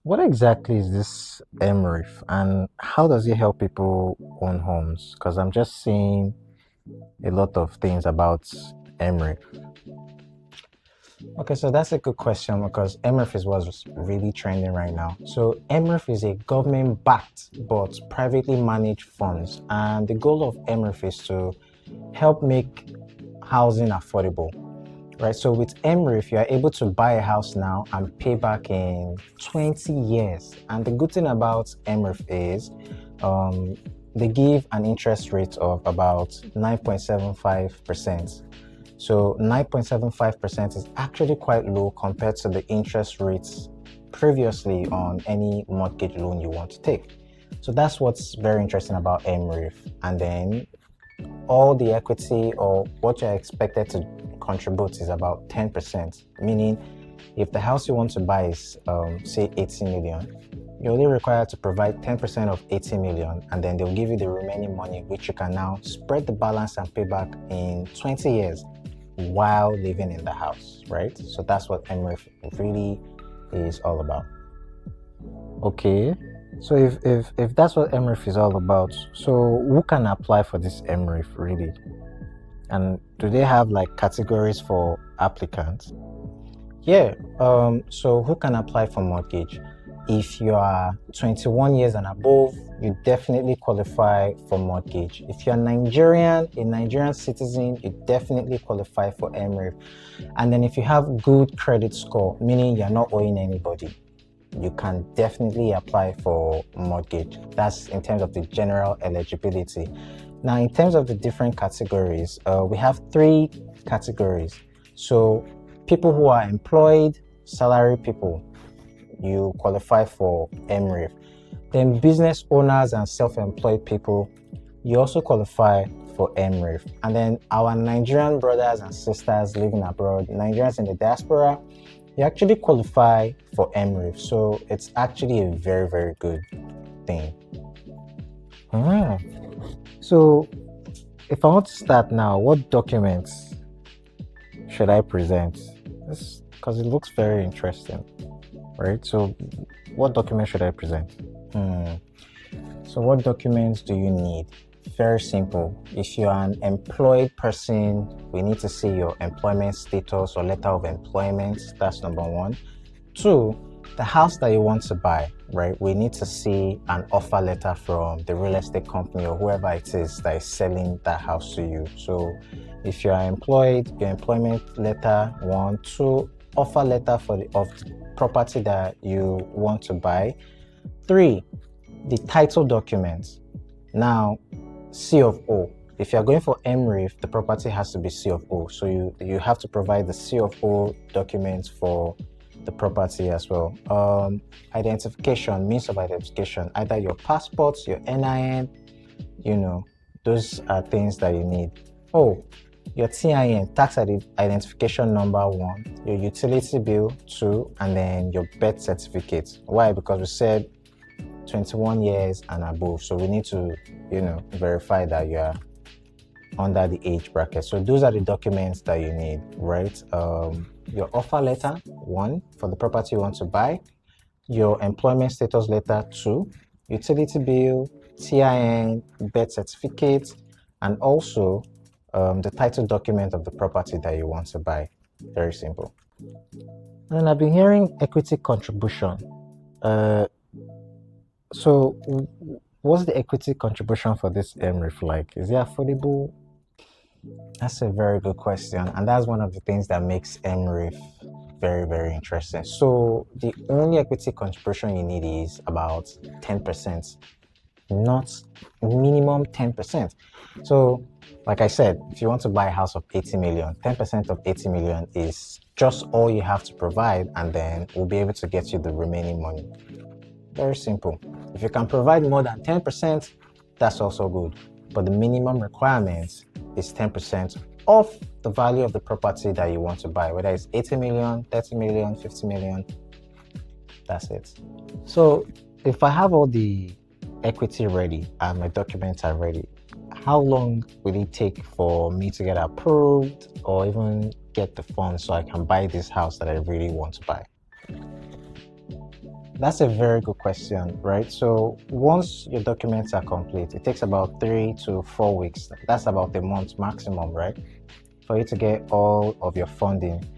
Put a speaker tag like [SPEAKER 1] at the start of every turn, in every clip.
[SPEAKER 1] What exactly is this Mrief and how does it help people own homes? Because I'm just seeing a lot of things about Mrief. Okay, so that's a good question because MRF is what's really trending right now. So MRF is a government-backed but privately managed funds, and the goal of MRF is to help make housing affordable, right? So with MRF, you are able to buy a house now and pay back in 20 years. And the good thing about MRF is um, they give an interest rate of about 9.75%. So 9.75% is actually quite low compared to the interest rates previously on any mortgage loan you want to take. So that's what's very interesting about MREF. And then all the equity or what you're expected to contribute is about 10%, meaning if the house you want to buy is say 80 million, you're only required to provide 10% of 80 million, and then they'll give you the remaining money, which you can now spread the balance and pay back in 20 years while living in the house, right? So that's what MREF really is all about. Okay. So if that's what MREF is all about, so who can apply for this MREF really? And do they have like categories for applicants? Yeah, so who can apply for mortgage? If you are 21 years and above, you definitely qualify for mortgage. If you're Nigerian, a Nigerian citizen, you definitely qualify for MREF. And then if you have good credit score, meaning you're not owing anybody, you can definitely apply for mortgage. That's in terms of the general eligibility. Now, in terms of the different categories, we have three categories. So people who are employed, salary people, you qualify for MREF. Then business owners and self-employed people, you also qualify for MREF. And then our Nigerian brothers and sisters living abroad, Nigerians in the diaspora, you actually qualify for MREF. So it's actually a very, very good thing. Ah. So if I want to start now, what documents should I present? Because it looks very interesting, right? So what document should I present? So what documents do you need? Very simple. If you're an employed person, we need to see your employment status or letter of employment. That's number one. Two, the house that you want to buy, right? We need to see an offer letter from the real estate company or whoever it is that is selling that house to you. So if you are employed, your employment letter, one. Two, offer letter of the property that you want to buy. Three, the title documents. Now, C of O. If you're going for MREF, the property has to be C of O. So you have to provide the C of O documents for the property as well. Identification, means of identification, either your passports, your NIN, those are things that you need. Oh, your TIN, tax identification number one, your utility bill two, and then your birth certificate. Why? Because we said 21 years and above. So we need to, verify that you are under the age bracket. So those are the documents that you need, right? Your offer letter, one, for the property you want to buy, your employment status letter, two, utility bill, TIN, birth certificate, and also the title document of the property that you want to buy. Very simple. And I've been hearing equity contribution. So what's the equity contribution for this MREF like? Is it affordable? That's a very good question, and that's one of the things that makes MREF very, very interesting. So the only equity contribution you need is about 10%, not minimum 10%. So like I said, if you want to buy a house of 80 million, 10% of 80 million is just all you have to provide, and then we'll be able to get you the remaining money. Very simple. If you can provide more than 10%, that's also good. But the minimum requirement is 10% of the value of the property that you want to buy, whether it's 80 million, 30 million, 50 million, that's it. So if I have all the equity ready and my documents are ready, how long will it take for me to get approved or even get the funds so I can buy this house that I really want to buy? That's a very good question, right? So once your documents are complete, it takes about 3 to 4 weeks. That's about a month maximum, right? For you to get all of your funding.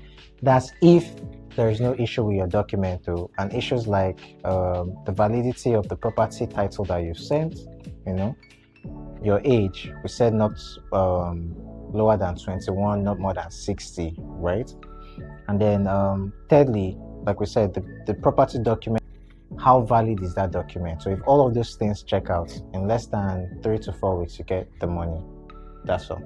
[SPEAKER 1] That's if there is no issue with your document, though, and issues like the validity of the property title that you sent, you know, your age. We said not lower than 21, not more than 60, right? And then thirdly, like we said, the property document, how valid is that document? So if all of those things check out, in less than 3 to 4 weeks, you get the money. That's all.